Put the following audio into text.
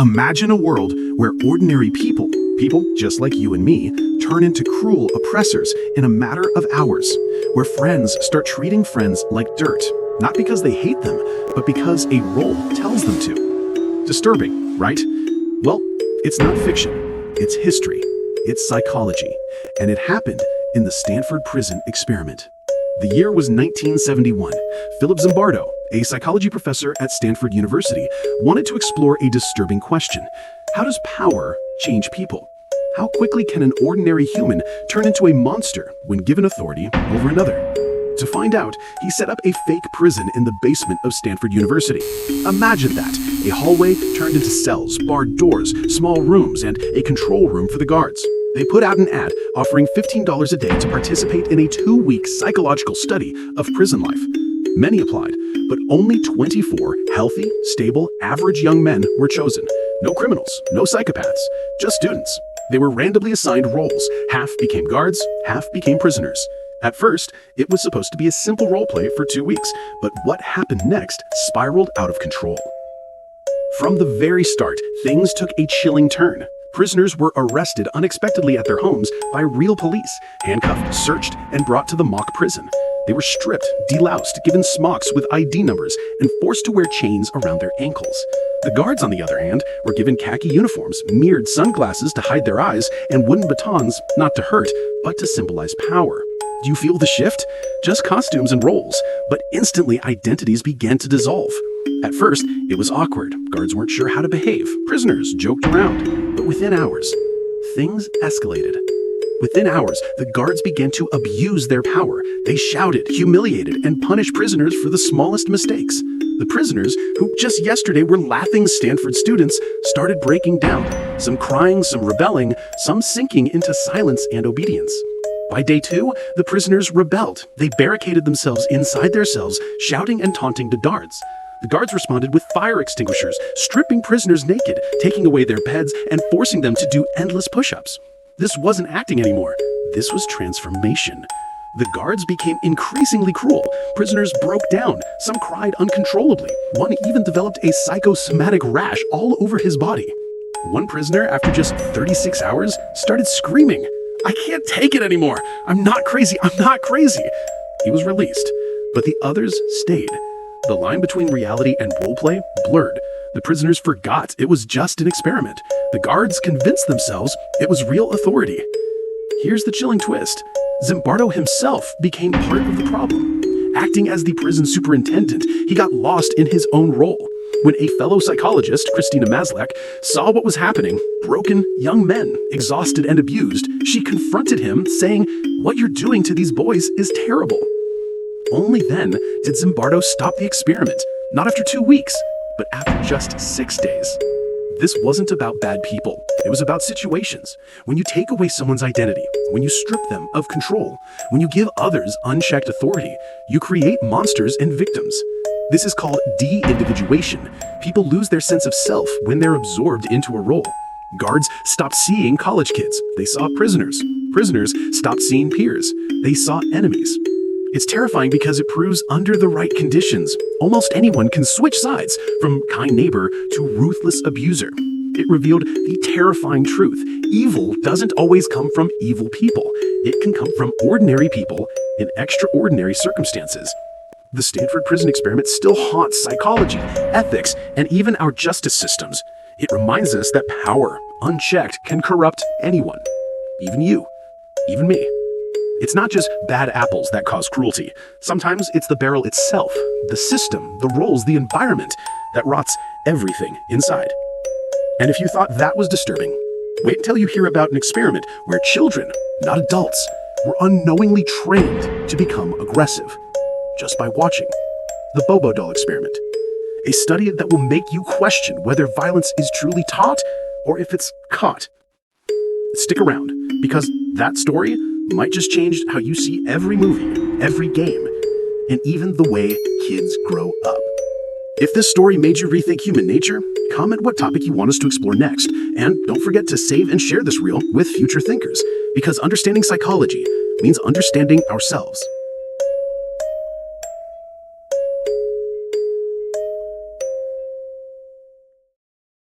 Imagine a world where ordinary people just like you and me, turn into cruel oppressors in a matter of hours, where friends start treating friends like dirt, not because they hate them, but because a role tells them to. Disturbing, right? Well, it's not fiction, it's history, it's psychology, and it happened in the Stanford Prison Experiment. The year was 1971. Philip Zimbardo, a psychology professor at Stanford University, wanted to explore a disturbing question. How does power change people? How quickly can an ordinary human turn into a monster when given authority over another? To find out, he set up a fake prison in the basement of Stanford University. Imagine that, a hallway turned into cells, barred doors, small rooms, and a control room for the guards. They put out an ad offering $15 a day to participate in a 2-week psychological study of prison life. Many applied, but only 24 healthy, stable, average young men were chosen. No criminals, no psychopaths, just students. They were randomly assigned roles. Half became guards, half became prisoners. At first, it was supposed to be a simple role play for 2 weeks, but what happened next spiraled out of control. From the very start, things took a chilling turn. Prisoners were arrested unexpectedly at their homes by real police, handcuffed, searched, and brought to the mock prison. They were stripped, deloused, given smocks with ID numbers, and forced to wear chains around their ankles. The guards, on the other hand, were given khaki uniforms, mirrored sunglasses to hide their eyes, and wooden batons, not to hurt, but to symbolize power. Do you feel the shift? Just costumes and roles, but instantly identities began to dissolve. At first, it was awkward. Guards weren't sure how to behave. Prisoners joked around. But within hours, things escalated. Within hours, the guards began to abuse their power. They shouted, humiliated, and punished prisoners for the smallest mistakes. The prisoners, who just yesterday were laughing Stanford students, started breaking down. Some crying, some rebelling, some sinking into silence and obedience. By day 2, the prisoners rebelled. They barricaded themselves inside their cells, shouting and taunting the guards. The guards responded with fire extinguishers, stripping prisoners naked, taking away their beds, and forcing them to do endless push-ups. This wasn't acting anymore. This was transformation. The guards became increasingly cruel. Prisoners broke down. Some cried uncontrollably. One even developed a psychosomatic rash all over his body. One prisoner, after just 36 hours, started screaming, "I can't take it anymore! I'm not crazy! I'm not crazy!" He was released, but the others stayed. The line between reality and roleplay blurred. The prisoners forgot it was just an experiment. The guards convinced themselves it was real authority. Here's the chilling twist. Zimbardo himself became part of the problem. Acting as the prison superintendent, he got lost in his own role. When a fellow psychologist, Christina Maslach, saw what was happening, broken young men, exhausted and abused, she confronted him, saying, "What you're doing to these boys is terrible." Only then did Zimbardo stop the experiment, not after 2 weeks, but after just 6 days. This wasn't about bad people. It was about situations. When you take away someone's identity, when you strip them of control, when you give others unchecked authority, you create monsters and victims. This is called de-individuation. People lose their sense of self when they're absorbed into a role. Guards stopped seeing college kids. They saw prisoners. Prisoners stopped seeing peers. They saw enemies. It's terrifying because it proves under the right conditions, almost anyone can switch sides, from kind neighbor to ruthless abuser. It revealed the terrifying truth. Evil doesn't always come from evil people. It can come from ordinary people in extraordinary circumstances. The Stanford Prison Experiment still haunts psychology, ethics, and even our justice systems. It reminds us that power, unchecked, can corrupt anyone. Even you. Even me. It's not just bad apples that cause cruelty. Sometimes it's the barrel itself, the system, the roles, the environment that rots everything inside. And if you thought that was disturbing, wait until you hear about an experiment where children, not adults, were unknowingly trained to become aggressive just by watching. The Bobo doll experiment. A study that will make you question whether violence is truly taught or if it's caught. Stick around, because that story might just change how you see every movie, every game, and even the way kids grow up. If this story made you rethink human nature, comment what topic you want us to explore next. And don't forget to save and share this reel with future thinkers, because understanding psychology means understanding ourselves.